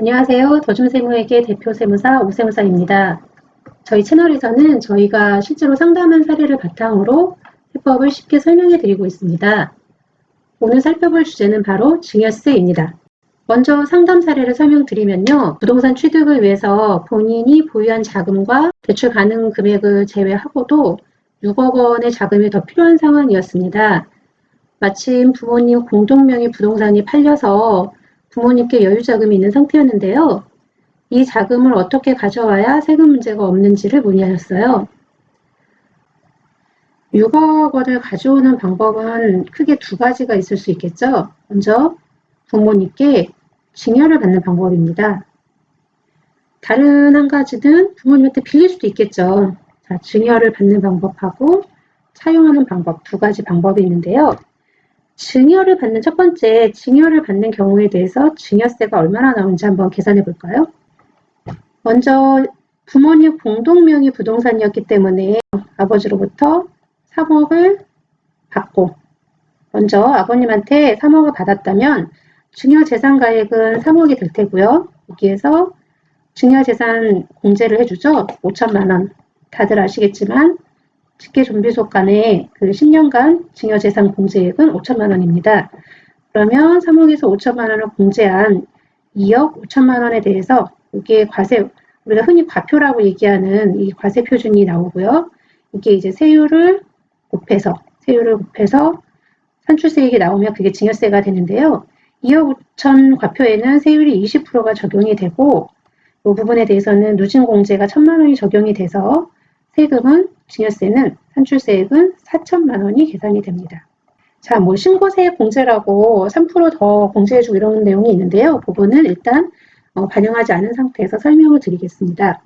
안녕하세요. 더중세무회계 대표 세무사 오세무사입니다. 저희 채널에서는 저희가 실제로 상담한 사례를 바탕으로 해법을 쉽게 설명해 드리고 있습니다. 오늘 살펴볼 주제는 바로 증여세입니다. 먼저 상담 사례를 설명드리면요. 부동산 취득을 위해서 본인이 보유한 자금과 대출 가능 금액을 제외하고도 6억 원의 자금이 더 필요한 상황이었습니다. 마침 부모님 공동명의 부동산이 팔려서 부모님께 여유 자금이 있는 상태였는데요. 이 자금을 어떻게 가져와야 세금 문제가 없는지를 문의하셨어요. 6억 원을 가져오는 방법은 크게 두 가지가 있을 수 있겠죠. 먼저 부모님께 증여를 받는 방법입니다. 다른 한 가지는 부모님한테 빌릴 수도 있겠죠. 자, 증여를 받는 방법하고 차용하는 방법, 두 가지 방법이 있는데요. 증여를 받는 첫 번째, 증여를 받는 경우에 대해서 증여세가 얼마나 나오는지 한번 계산해 볼까요? 먼저 부모님 공동명의 부동산이었기 때문에 아버지로부터 3억을 받고, 먼저 아버님한테 3억을 받았다면 증여재산가액은 3억이 될 테고요. 여기에서 증여재산 공제를 해주죠. 5천만 원. 다들 아시겠지만 직계존비속 간의 그 10년간 증여재산 공제액은 5천만 원입니다. 그러면 3억에서 5천만 원을 공제한 2억 5천만 원에 대해서 여기에 과세, 우리가 흔히 과표라고 얘기하는 이 과세 표준이 나오고요. 이게 이제 세율을 곱해서 산출세액이 나오면 그게 증여세가 되는데요. 2억 5천 과표에는 세율이 20%가 적용이 되고 이 부분에 대해서는 누진공제가 1천만 원이 적용이 돼서 세금은 증여세는 산출세액은 4천만 원이 계산이 됩니다. 자, 뭐 신고세액 공제라고 3% 더 공제해주고 이런 내용이 있는데요. 부분은 일단 반영하지 않은 상태에서 설명을 드리겠습니다.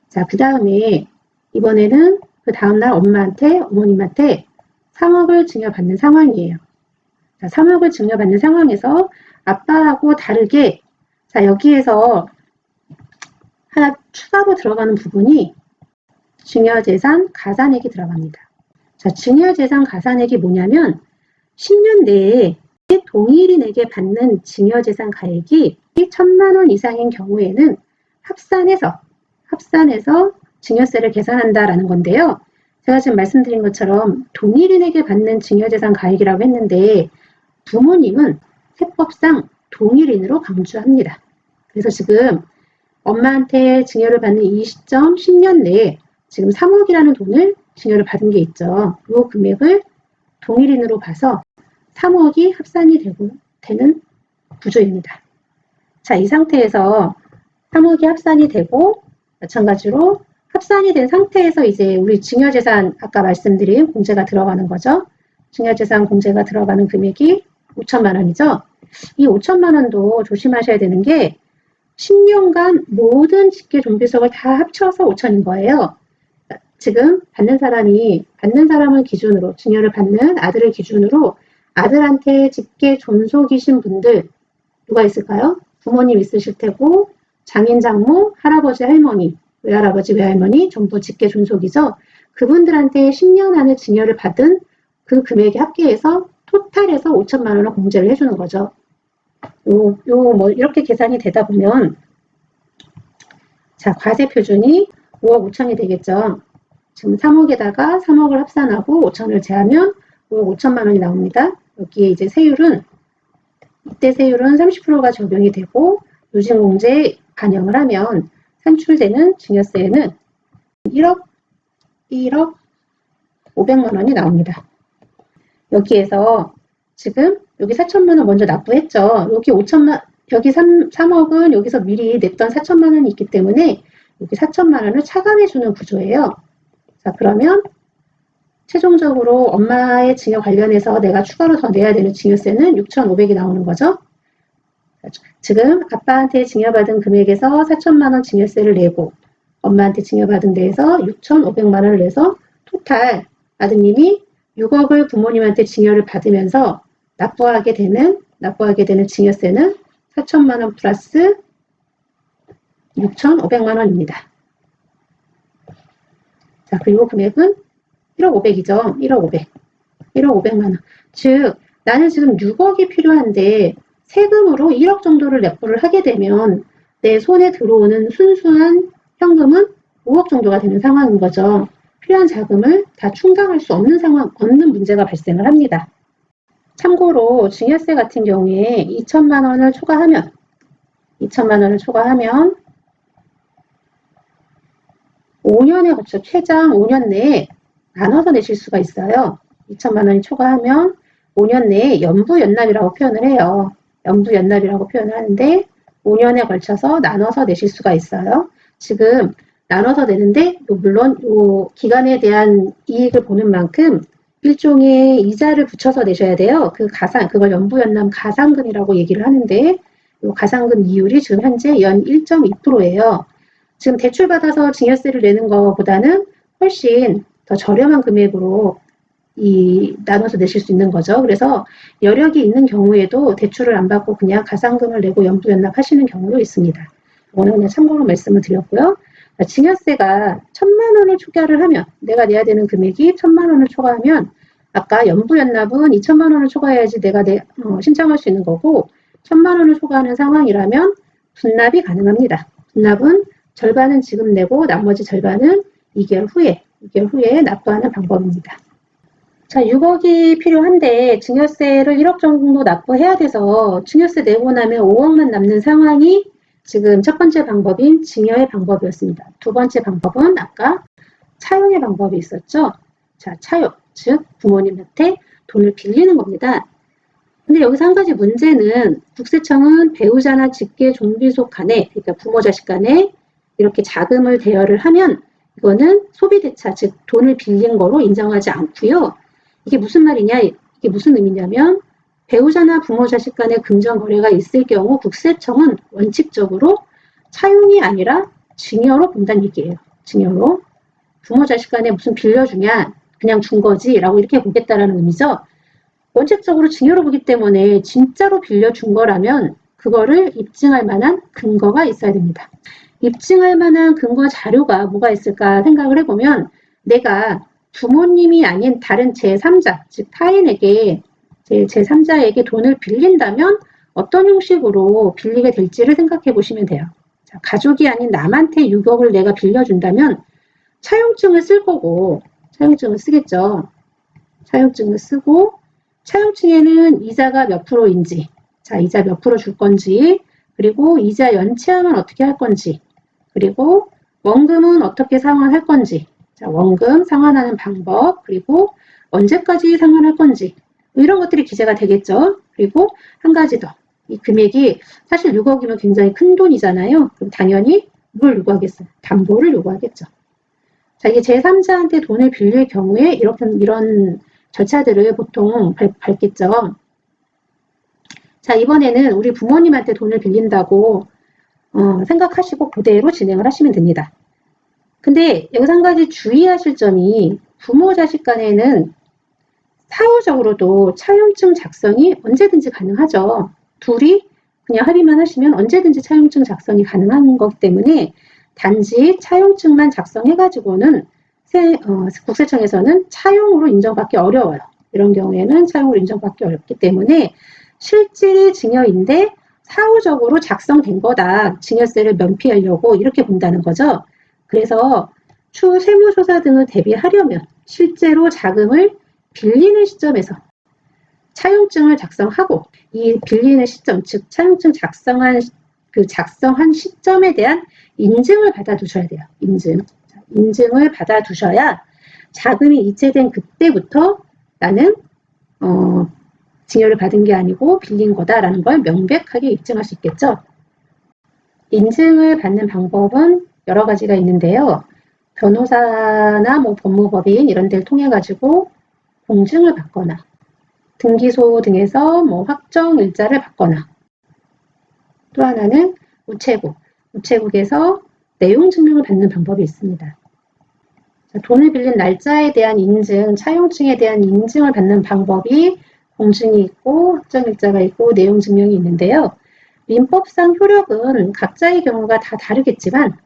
자, 그 다음에 이번에는 그 다음날 어머님한테 3억을 증여받는 상황이에요. 자, 3억을 증여받는 상황에서 아빠하고 다르게 자, 여기에서 하나 추가로 들어가는 부분이 증여재산 가산액이 들어갑니다. 자, 증여재산 가산액이 뭐냐면 10년 내에 동일인에게 받는 증여재산 가액이 1천만 원 이상인 경우에는 합산해서 증여세를 계산한다라는 건데요. 제가 지금 말씀드린 것처럼 동일인에게 받는 증여재산 가액이라고 했는데 부모님은 세법상 동일인으로 강조합니다. 그래서 지금 엄마한테 증여를 받는 이 시점 10년 내에 지금 3억이라는 돈을 증여를 받은 게 있죠. 이 금액을 동일인으로 봐서 3억이 합산이 되는 구조입니다. 자, 이 상태에서 3억이 합산이 되고 마찬가지로 합산이 된 상태에서 이제 우리 증여재산 아까 말씀드린 공제가 들어가는 거죠. 증여재산 공제가 들어가는 금액이 5천만 원이죠. 이 5천만 원도 조심하셔야 되는 게 10년간 모든 직계존비속을 다 합쳐서 5천인 거예요. 지금 받는 사람을 기준으로 증여를 받는 아들을 기준으로 아들한테 직계존속이신 분들 누가 있을까요? 부모님 있으실 테고 장인 장모, 할아버지 할머니, 외할아버지 외할머니 전부 직계존속이죠. 그분들한테 10년 안에 증여를 받은 그 금액이 합계해서 토탈해서 5천만 원을 공제를 해주는 거죠. 뭐 이렇게 계산이 되다 보면 자, 과세 표준이 5억 5천이 되겠죠. 지금 3억에다가 3억을 합산하고 5천을 제하면 5억 5천만 원이 나옵니다. 여기에 이제 이때 세율은 30%가 적용이 되고 누진공제 반영을 하면 산출되는 증여세에는 1억 500만 원이 나옵니다. 여기에서 지금 여기 4천만 원 먼저 납부했죠. 여기 3억은 여기서 미리 냈던 4천만 원이 있기 때문에 여기 4천만 원을 차감해주는 구조예요. 자, 그러면 최종적으로 엄마의 증여 관련해서 내가 추가로 더 내야 되는 증여세는 6,500이 나오는 거죠. 지금 아빠한테 증여받은 금액에서 4천만 원 증여세를 내고 엄마한테 증여받은 데에서 6,500만 원을 내서 토탈 아드님이 6억을 부모님한테 증여를 받으면서 납부하게 되는 증여세는 4천만 원 플러스 6,500만 원입니다. 자, 그리고 금액은 1억 500이죠. 1억 500. 1억 500만 원. 즉, 나는 지금 6억이 필요한데 세금으로 1억 정도를 납부를 하게 되면 내 손에 들어오는 순수한 현금은 5억 정도가 되는 상황인 거죠. 필요한 자금을 다 충당할 수 없는 상황, 없는 문제가 발생을 합니다. 참고로 증여세 같은 경우에 2천만 원을 초과하면 5년에 걸쳐 최장 5년 내에 나눠서 내실 수가 있어요. 2천만 원이 초과하면 5년 내에 연부연납이라고 표현을 해요. 연부연납이라고 표현을 하는데 5년에 걸쳐서 나눠서 내실 수가 있어요. 지금 나눠서 내는데 물론 이 기간에 대한 이익을 보는 만큼 일종의 이자를 붙여서 내셔야 돼요. 그걸 연부연납 가상금이라고 얘기를 하는데 이 가상금 이율이 지금 현재 연 1.2%예요. 지금 대출받아서 증여세를 내는 것보다는 훨씬 더 저렴한 금액으로 나눠서 내실 수 있는 거죠. 그래서 여력이 있는 경우에도 대출을 안 받고 그냥 가상금을 내고 연부연납하시는 경우도 있습니다. 오늘 그냥 참고로 말씀을 드렸고요. 증여세가 1,000만 원을 초과를 하면 내가 내야 되는 금액이 1,000만 원을 초과하면 아까 연부연납은 2천만 원을 초과해야지 내가 신청할 수 있는 거고 1,000만 원을 초과하는 상황이라면 분납이 가능합니다. 분납은 절반은 지금 내고 나머지 절반은 2개월 후에 납부하는 방법입니다. 자, 6억이 필요한데 증여세를 1억 정도 납부해야 돼서 증여세 내고 나면 5억만 남는 상황이 지금 첫 번째 방법인 증여의 방법이었습니다. 두 번째 방법은 아까 차용의 방법이 있었죠. 자, 차용, 즉 부모님한테 돈을 빌리는 겁니다. 근데 여기서 한 가지 문제는 국세청은 배우자나 직계 종비속 간에, 그러니까 부모 자식 간에 이렇게 자금을 대여를 하면 이거는 소비대차, 즉 돈을 빌린 거로 인정하지 않고요. 이게 무슨 말이냐, 이게 무슨 의미냐면 배우자나 부모 자식 간의 금전 거래가 있을 경우 국세청은 원칙적으로 차용이 아니라 증여로 본다는 얘기예요. 증여로. 부모 자식 간에 무슨 빌려주냐, 그냥 준 거지 라고 이렇게 보겠다라는 의미죠. 원칙적으로 증여로 보기 때문에 진짜로 빌려준 거라면 그거를 입증할 만한 근거가 있어야 됩니다. 입증할 만한 근거 자료가 뭐가 있을까 생각을 해보면 내가 부모님이 아닌 다른 제3자, 즉 타인에게 제3자에게 돈을 빌린다면 어떤 형식으로 빌리게 될지를 생각해 보시면 돼요. 자, 가족이 아닌 남한테 6억을 내가 빌려준다면 차용증을 쓸 거고 차용증을 쓰겠죠. 차용증을 쓰고 차용증에는 이자가 몇 프로인지, 자, 이자 몇 프로 줄 건지, 그리고 이자 연체하면 어떻게 할 건지, 그리고 원금은 어떻게 상환할 건지, 자, 원금 상환하는 방법, 그리고 언제까지 상환할 건지, 이런 것들이 기재가 되겠죠. 그리고 한 가지 더, 이 금액이 사실 6억이면 굉장히 큰 돈이잖아요. 그럼 당연히 뭘 요구하겠어요? 담보를 요구하겠죠. 자, 이게 제3자한테 돈을 빌릴 경우에 이런 절차들을 보통 밟겠죠. 자, 이번에는 우리 부모님한테 돈을 빌린다고 생각하시고 그대로 진행을 하시면 됩니다. 근데 여기서 한 가지 주의하실 점이 부모 자식 간에는 사후적으로도 차용증 작성이 언제든지 가능하죠. 둘이 그냥 합의만 하시면 언제든지 차용증 작성이 가능한 거기 때문에 단지 차용증만 작성해가지고는 국세청에서는 차용으로 인정받기 어려워요. 이런 경우에는 차용으로 인정받기 어렵기 때문에 실질이 증여인데 사후적으로 작성된 거다. 증여세를 면피하려고 이렇게 본다는 거죠. 그래서 추후 세무조사 등을 대비하려면 실제로 자금을 빌리는 시점에서 차용증을 작성하고 이 빌리는 시점, 즉 차용증 작성한 시점에 대한 인증을 받아두셔야 돼요. 인증을 받아두셔야 자금이 이체된 그때부터 나는 증여를 받은 게 아니고 빌린 거다라는 걸 명백하게 입증할 수 있겠죠. 인증을 받는 방법은 여러 가지가 있는데요. 변호사나 법무법인 이런 데를 통해 가지고 공증을 받거나 등기소 등에서 확정 일자를 받거나 또 하나는 우체국에서 내용 증명을 받는 방법이 있습니다. 돈을 빌린 날짜에 대한 인증, 차용증에 대한 인증을 받는 방법이 공증이 있고 확정일자가 있고 내용 증명이 있는데요. 민법상 효력은 각자의 경우가 다 다르겠지만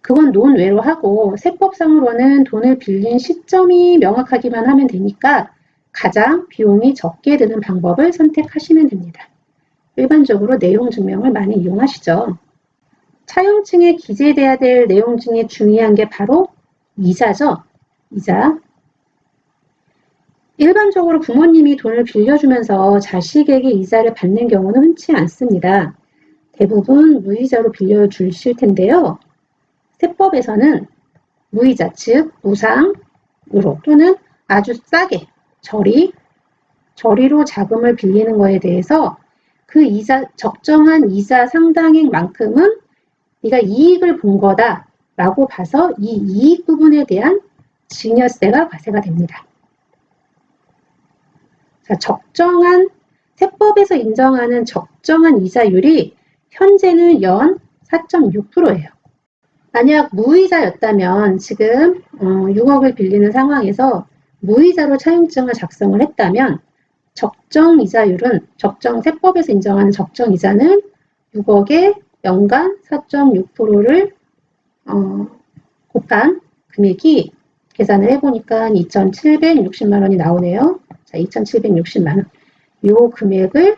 그건 논외로 하고 세법상으로는 돈을 빌린 시점이 명확하기만 하면 되니까 가장 비용이 적게 드는 방법을 선택하시면 됩니다. 일반적으로 내용 증명을 많이 이용하시죠. 차용증에 기재돼야 될 내용 중에 중요한 게 바로 이자죠. 이자. 일반적으로 부모님이 돈을 빌려주면서 자식에게 이자를 받는 경우는 흔치 않습니다. 대부분 무이자로 빌려주실 텐데요. 세법에서는 무이자, 즉 무상으로 또는 아주 싸게 저리로 자금을 빌리는 거에 대해서 그 이자, 적정한 이자 상당액만큼은 네가 이익을 본 거다 라고 봐서 이 이익 부분에 대한 증여세가 과세가 됩니다. 자, 세법에서 인정하는 적정한 이자율이 현재는 연 4.6%예요. 만약 무이자였다면 지금 6억을 빌리는 상황에서 무이자로 차용증을 작성을 했다면 세법에서 인정하는 적정 이자는 6억에 연간 4.6%를 곱한 금액이 계산을 해보니까 2,760만 원이 나오네요. 자, 2,760만 원. 요 금액.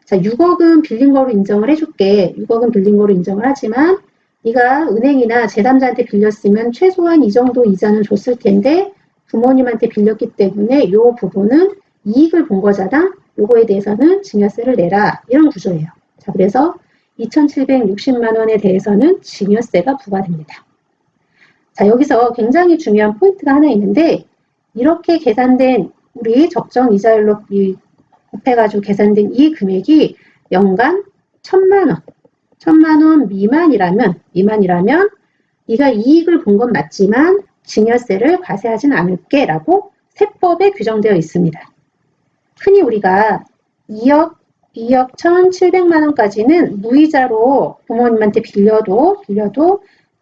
자, 6억은 빌린 거로 인정을 해줄게. 6억은 빌린 거로 인정을 하지만 네가 은행이나 제3자한테 빌렸으면 최소한 이 정도 이자는 줬을 텐데 부모님한테 빌렸기 때문에 이 부분은 이익을 본 거잖아. 요거에 대해서는 증여세를 내라. 이런 구조예요. 자, 그래서 2,760만 원에 대해서는 증여세가 부과됩니다. 자, 여기서 굉장히 중요한 포인트가 하나 있는데 이렇게 계산된 우리 적정 이자율로 곱해가지고 계산된 이 금액이 연간 1,000만 원 미만이라면 네가 이익을 본 건 맞지만 증여세를 과세하진 않을게 라고 세법에 규정되어 있습니다. 흔히 우리가 2억 1,700만 원까지는 무이자로 부모님한테 빌려도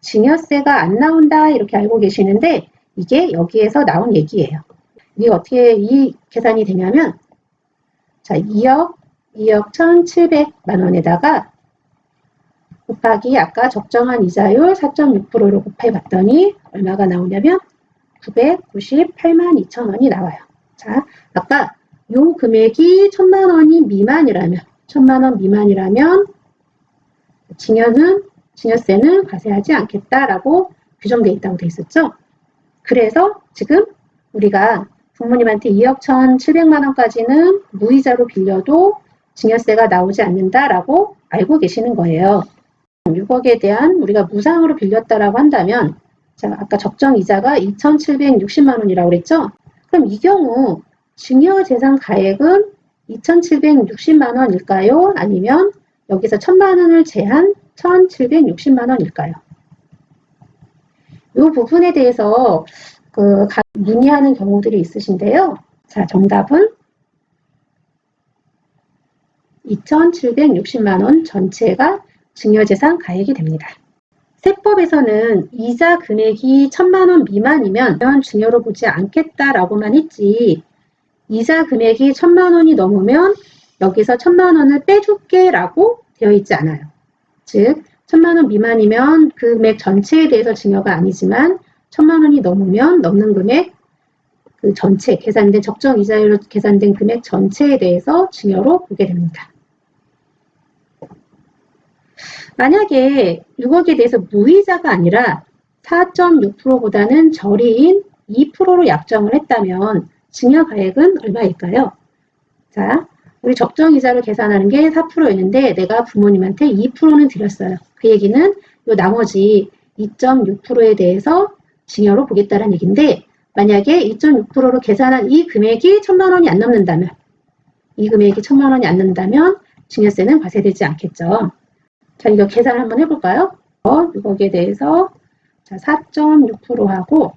증여세가 안 나온다 이렇게 알고 계시는데 이게 여기에서 나온 얘기예요. 이게 어떻게 이 계산이 되냐면 자, 2억 1,700만 원에다가 곱하기 아까 적정한 이자율 4.6%로 곱해봤더니 얼마가 나오냐면 998만 2천 원이 나와요. 자, 아까 요 금액이 1,000만 원이 미만이라면 1,000만 원 미만이라면 증여세는 과세하지 않겠다라고 규정되어 있다고 되어 있었죠. 그래서 지금 우리가 부모님한테 2억 1,700만 원까지는 무이자로 빌려도 증여세가 나오지 않는다라고 알고 계시는 거예요. 6억에 대한 우리가 무상으로 빌렸다라고 한다면 자, 아까 적정 이자가 2,760만 원이라고 그랬죠? 그럼 이 경우 증여재산 가액은 2,760만 원일까요? 아니면 여기서 1,000만 원을 제한 1,760만 원일까요? 이 부분에 대해서 문의하는 경우들이 있으신데요. 자, 정답은 2,760만 원 전체가 증여재산 가액이 됩니다. 세법에서는 이자 금액이 1,000만 원 미만이면 증여로 보지 않겠다라고만 했지 이자 금액이 1,000만 원이 넘으면 여기서 1,000만 원을 빼줄게 라고 되어 있지 않아요. 즉 1,000만 원 미만이면 그 금액 전체에 대해서 증여가 아니지만 1,000만 원이 넘는 금액 그 전체 계산된 적정 이자율로 계산된 금액 전체에 대해서 증여로 보게 됩니다. 만약에 6억에 대해서 무이자가 아니라 4.6%보다는 저리인 2%로 약정을 했다면 증여가액은 얼마일까요? 자, 우리 적정이자로 계산하는 게 4%였는데 내가 부모님한테 2%는 드렸어요. 그 얘기는 요 나머지 2.6%에 대해서 증여로 보겠다는 얘기인데 만약에 2.6%로 계산한 이 금액이 1,000만 원이 안 넘는다면 증여세는 과세되지 않겠죠. 자, 이거 계산을 한번 해볼까요? 6억에 대해서 4.6%하고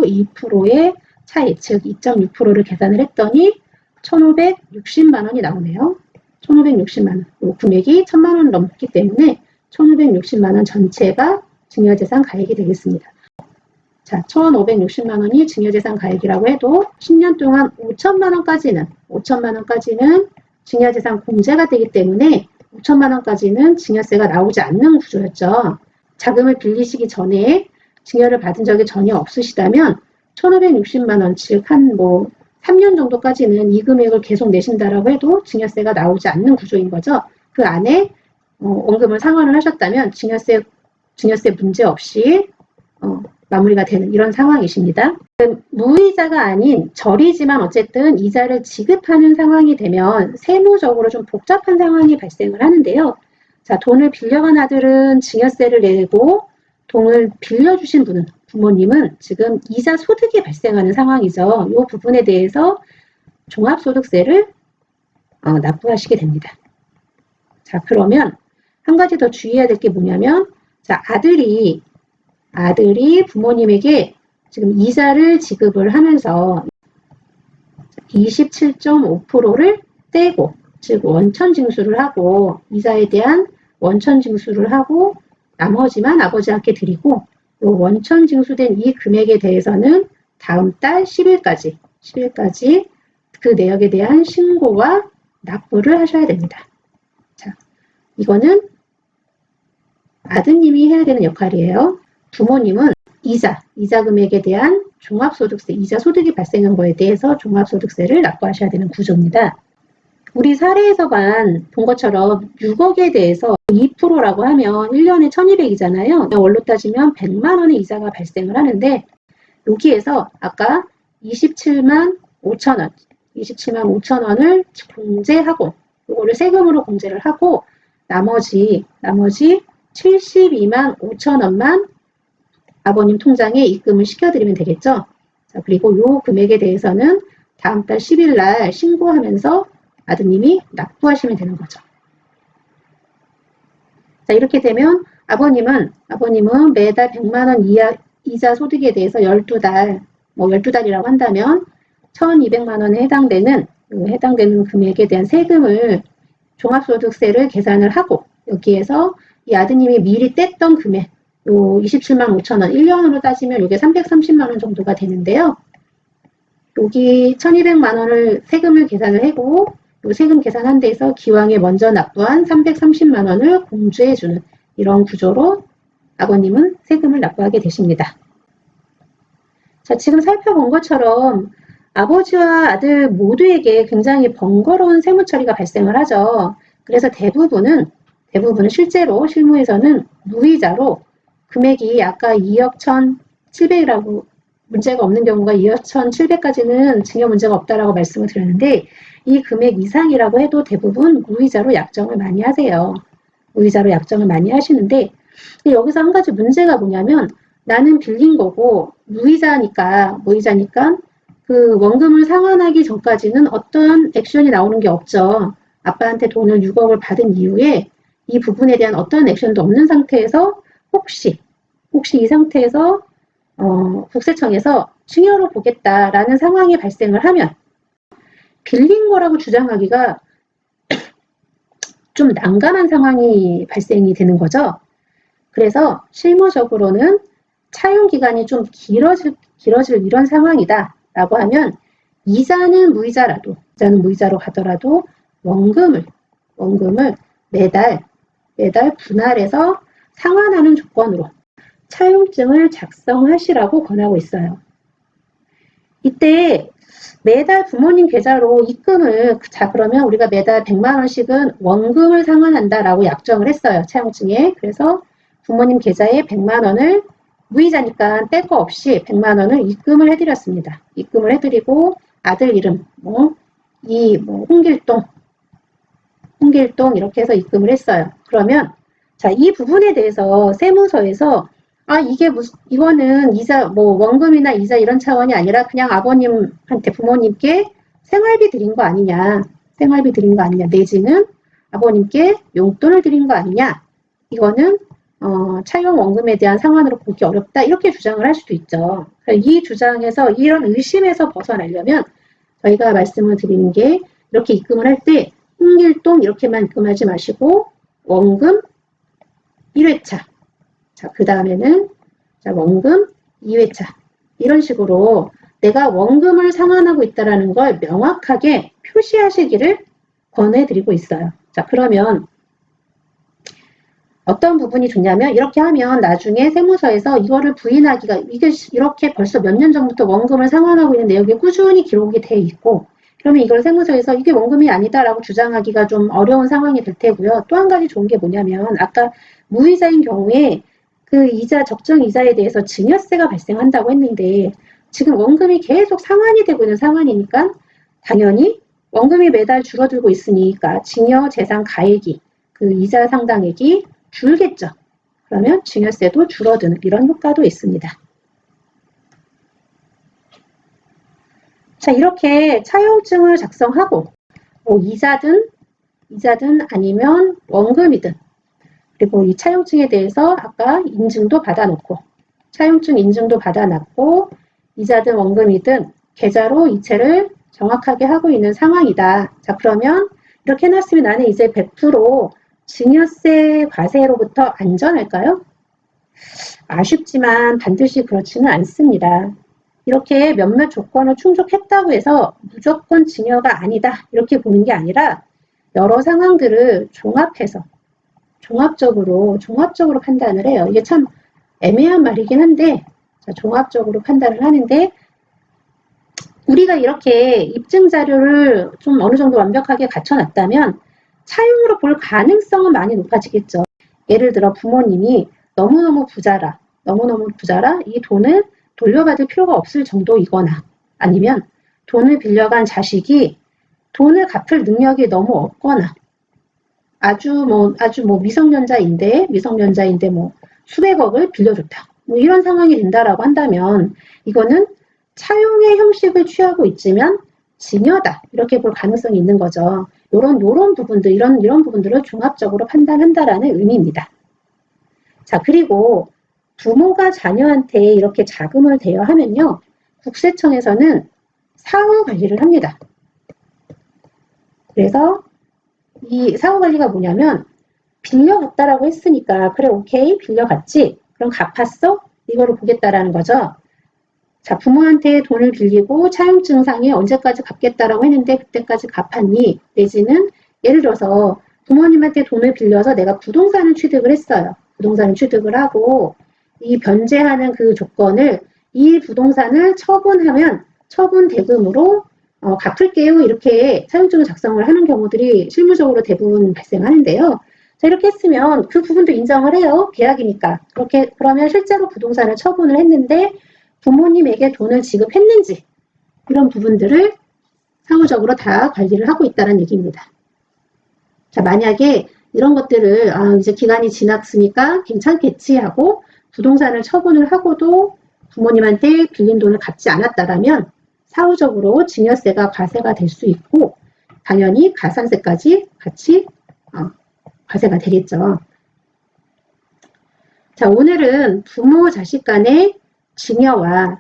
2%의 차이, 즉 2.6%를 계산을 했더니 1,560만 원이 나오네요. 1,560만 원. 이 금액이 1,000만 원 넘기 때문에 1,560만 원 전체가 증여재산 가액이 되겠습니다. 자, 1,560만 원이 증여재산 가액이라고 해도 10년 동안 5천만 원까지는 증여재산 공제가 되기 때문에 5천만 원까지는 증여세가 나오지 않는 구조였죠. 자금을 빌리시기 전에 증여를 받은 적이 전혀 없으시다면 1,560만 원, 즉 한 3년 정도까지는 이 금액을 계속 내신다라고 해도 증여세가 나오지 않는 구조인 거죠. 그 안에 원금을 상환을 하셨다면 증여세 문제 없이 마무리가 되는 이런 상황이십니다. 무이자가 아닌 절이지만 어쨌든 이자를 지급하는 상황이 되면 세무적으로 좀 복잡한 상황이 발생을 하는데요. 자, 돈을 빌려간 아들은 증여세를 내고 돈을 빌려주신 분은 부모님은 지금 이자 소득이 발생하는 상황이죠. 이 부분에 대해서 종합소득세를 납부하시게 됩니다. 자, 그러면 한 가지 더 주의해야 될 게 뭐냐면, 자, 아들이 부모님에게 지금 이자를 지급을 하면서 27.5%를 떼고, 즉 원천 징수를 하고, 이자에 대한 원천 징수를 하고, 나머지만 아버지한테 드리고, 요 원천 징수된 이 금액에 대해서는 다음 달 10일까지 그 내역에 대한 신고와 납부를 하셔야 됩니다. 자, 이거는 아드님이 해야 되는 역할이에요. 부모님은 이자 금액에 대한 종합소득세, 이자 소득이 발생한 거에 대해서 종합소득세를 납부하셔야 되는 구조입니다. 우리 사례에서만 본 것처럼 6억에 대해서 2%라고 하면 1년에 1200이잖아요. 월로 따지면 100만 원의 이자가 발생을 하는데 여기에서 아까 27만 5천 원을 공제하고 이거를 세금으로 공제를 하고 나머지 72만 5천 원만 아버님 통장에 입금을 시켜드리면 되겠죠. 자, 그리고 이 금액에 대해서는 다음 달 10일 날 신고하면서 아드님이 납부하시면 되는 거죠. 자, 이렇게 되면 아버님은 매달 100만 원 이자 소득에 대해서 12달, 12달이라고 한다면 1200만 원에 해당되는 금액에 대한 세금을 종합소득세를 계산을 하고 여기에서 이 아드님이 미리 뗐던 금액 요 27만 5천 원 1년으로 따지면 이게 330만 원 정도가 되는데요. 여기 1200만 원을 세금을 계산을 하고 요 세금 계산한 데에서 기왕에 먼저 납부한 330만 원을 공제해주는 이런 구조로 아버님은 세금을 납부하게 되십니다. 자, 지금 살펴본 것처럼 아버지와 아들 모두에게 굉장히 번거로운 세무 처리가 발생을 하죠. 그래서 대부분은 실제로 실무에서는 무이자로 금액이 아까 2억 1,700이라고 문제가 없는 경우가 2억 1,700까지는 증여 문제가 없다라고 말씀을 드렸는데 이 금액 이상이라고 해도 대부분 무이자로 약정을 많이 하세요. 무이자로 약정을 많이 하시는데 여기서 한 가지 문제가 뭐냐면 나는 빌린 거고 무이자니까 그 원금을 상환하기 전까지는 어떤 액션이 나오는 게 없죠. 아빠한테 돈을 6억을 받은 이후에 이 부분에 대한 어떤 액션도 없는 상태에서 혹시 이 상태에서 국세청에서 증여로 보겠다라는 상황이 발생을 하면 빌린 거라고 주장하기가 좀 난감한 상황이 발생이 되는 거죠. 그래서 실무적으로는 차용 기간이 좀 길어질 이런 상황이다 라고 하면 이자는 무이자로 가더라도 원금을 매달 분할해서 상환하는 조건으로 차용증을 작성하시라고 권하고 있어요. 이때 매달 부모님 계좌로 입금을 그러면 우리가 매달 100만 원씩은 원금을 상환한다라고 약정을 했어요. 차용증에. 그래서 부모님 계좌에 100만 원을 무이자니까 뗄 거 없이 100만 원을 입금을 해드렸습니다. 입금을 해드리고 아들 이름 홍길동 이렇게 해서 입금을 했어요. 그러면 자, 이 부분에 대해서 세무서에서 이거는 이자 원금이나 이자 이런 차원이 아니라 그냥 아버님한테 부모님께 생활비 드린 거 아니냐 내지는 아버님께 용돈을 드린 거 아니냐 이거는 차용 원금에 대한 상환으로 보기 어렵다 이렇게 주장을 할 수도 있죠. 이 주장에서 이런 의심에서 벗어나려면 저희가 말씀을 드리는 게 이렇게 입금을 할 때 홍길동 이렇게만 입금하지 마시고 원금 1회차 자, 그 다음에는 원금 2회차 이런 식으로 내가 원금을 상환하고 있다는 걸 명확하게 표시하시기를 권해드리고 있어요. 자, 그러면 어떤 부분이 좋냐면 이렇게 하면 나중에 세무서에서 이거를 부인하기가 이게 이렇게 벌써 몇 년 전부터 원금을 상환하고 있는 내역이 꾸준히 기록이 돼 있고 그러면 이걸 세무서에서 이게 원금이 아니다라고 주장하기가 좀 어려운 상황이 될 테고요. 또 한 가지 좋은 게 뭐냐면 아까 무이자인 경우에 그 이자 적정 이자에 대해서 증여세가 발생한다고 했는데 지금 원금이 계속 상환이 되고 있는 상황이니까 당연히 원금이 매달 줄어들고 있으니까 증여 재산 가액이 그 이자 상당액이 줄겠죠. 그러면 증여세도 줄어드는 이런 효과도 있습니다. 자, 이렇게 차용증을 작성하고 뭐 이자든 아니면 원금이든 그리고 이 차용증에 대해서 아까 인증도 받아놓고 차용증 인증도 받아놨고 이자든 원금이든 계좌로 이체를 정확하게 하고 있는 상황이다. 자, 그러면 이렇게 해놨으면 나는 이제 100% 증여세 과세로부터 안전할까요? 아쉽지만 반드시 그렇지는 않습니다. 이렇게 몇몇 조건을 충족했다고 해서 무조건 증여가 아니다 이렇게 보는 게 아니라 여러 상황들을 종합해서 종합적으로 판단을 해요. 이게 참 애매한 말이긴 한데 종합적으로 판단을 하는데 우리가 이렇게 입증 자료를 좀 어느 정도 완벽하게 갖춰놨다면 차용으로 볼 가능성은 많이 높아지겠죠. 예를 들어 부모님이 너무너무 부자라 이 돈을 돌려받을 필요가 없을 정도이거나 아니면 돈을 빌려간 자식이 돈을 갚을 능력이 너무 없거나 아주 미성년자인데 뭐 수백억을 빌려줬다. 뭐 이런 상황이 된다라고 한다면 이거는 차용의 형식을 취하고 있지만 증여다 이렇게 볼 가능성이 있는 거죠. 이런 부분들 이런 부분들을 종합적으로 판단한다라는 의미입니다. 자, 그리고 부모가 자녀한테 이렇게 자금을 대여하면요. 국세청에서는 사후 관리를 합니다. 그래서 이 사후 관리가 뭐냐면 빌려갔다라고 했으니까 그래 오케이 빌려갔지 그럼 갚았어? 이거를 보겠다라는 거죠. 자, 부모한테 돈을 빌리고 차용증상에 언제까지 갚겠다라고 했는데 그때까지 갚았니? 내지는 예를 들어서 부모님한테 돈을 빌려서 내가 부동산을 취득을 했어요. 부동산을 취득을 하고 이 변제하는 그 조건을 이 부동산을 처분하면 처분 대금으로 갚을게요. 이렇게 차용증을 작성을 하는 경우들이 실무적으로 대부분 발생하는데요. 자, 이렇게 했으면 그 부분도 인정을 해요. 계약이니까. 그러면 실제로 부동산을 처분을 했는데 부모님에게 돈을 지급했는지 이런 부분들을 사후적으로 다 관리를 하고 있다는 얘기입니다. 자, 만약에 이런 것들을 이제 기간이 지났으니까 괜찮겠지 하고 부동산을 처분을 하고도 부모님한테 빌린 돈을 갚지 않았다라면 사후적으로 증여세가 과세가 될 수 있고 당연히 가산세까지 같이 과세가 되겠죠. 자, 오늘은 부모 자식 간의 증여와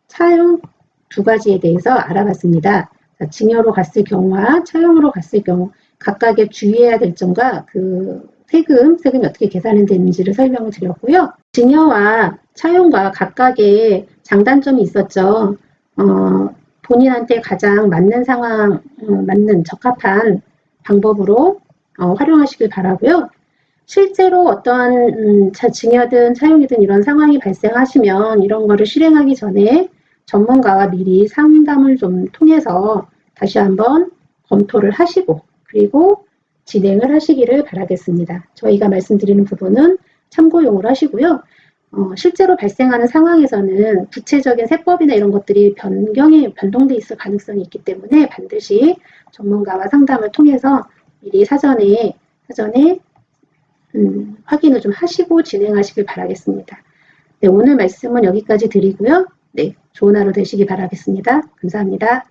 차용 두 가지에 대해서 알아봤습니다. 자, 증여로 갔을 경우와 차용으로 갔을 경우 각각의 주의해야 될 점과 그 세금이 어떻게 계산이 되는지를 설명을 드렸고요. 증여와 차용과 각각의 장단점이 있었죠. 본인한테 가장 맞는 상황, 적합한 방법으로 활용하시길 바라고요. 실제로 어떤 증여든 차용이든 이런 상황이 발생하시면 이런 거를 실행하기 전에 전문가와 미리 상담을 좀 통해서 다시 한번 검토를 하시고 그리고 진행을 하시기를 바라겠습니다. 저희가 말씀드리는 부분은 참고용으로 하시고요. 실제로 발생하는 상황에서는 구체적인 세법이나 이런 것들이 변동돼 있을 가능성이 있기 때문에 반드시 전문가와 상담을 통해서 미리 사전에 확인을 좀 하시고 진행하시길 바라겠습니다. 네, 오늘 말씀은 여기까지 드리고요. 네, 좋은 하루 되시기 바라겠습니다. 감사합니다.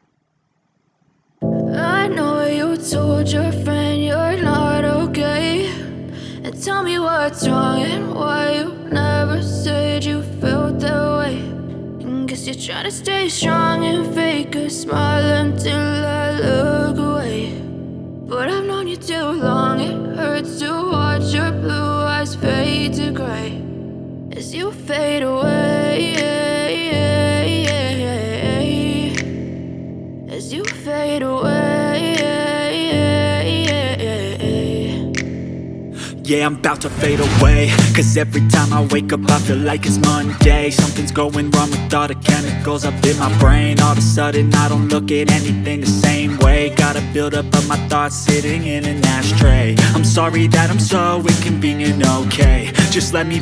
I know you told your friend you're not okay, and tell me what's wrong and why you never said you felt that way. And guess you're trying to stay strong and fake a smile until I look away. But I've known you too long, it hurts to watch your blue eyes fade to gray as you fade away, as you fade away. Yeah, I'm about to fade away. Cause every time I wake up I feel like it's Monday. Something's going wrong with all the chemicals up in my brain. All of a sudden I don't look at anything the same way. Gotta build up of my thoughts sitting in an ashtray. I'm sorry that I'm so inconvenient, okay. Just let me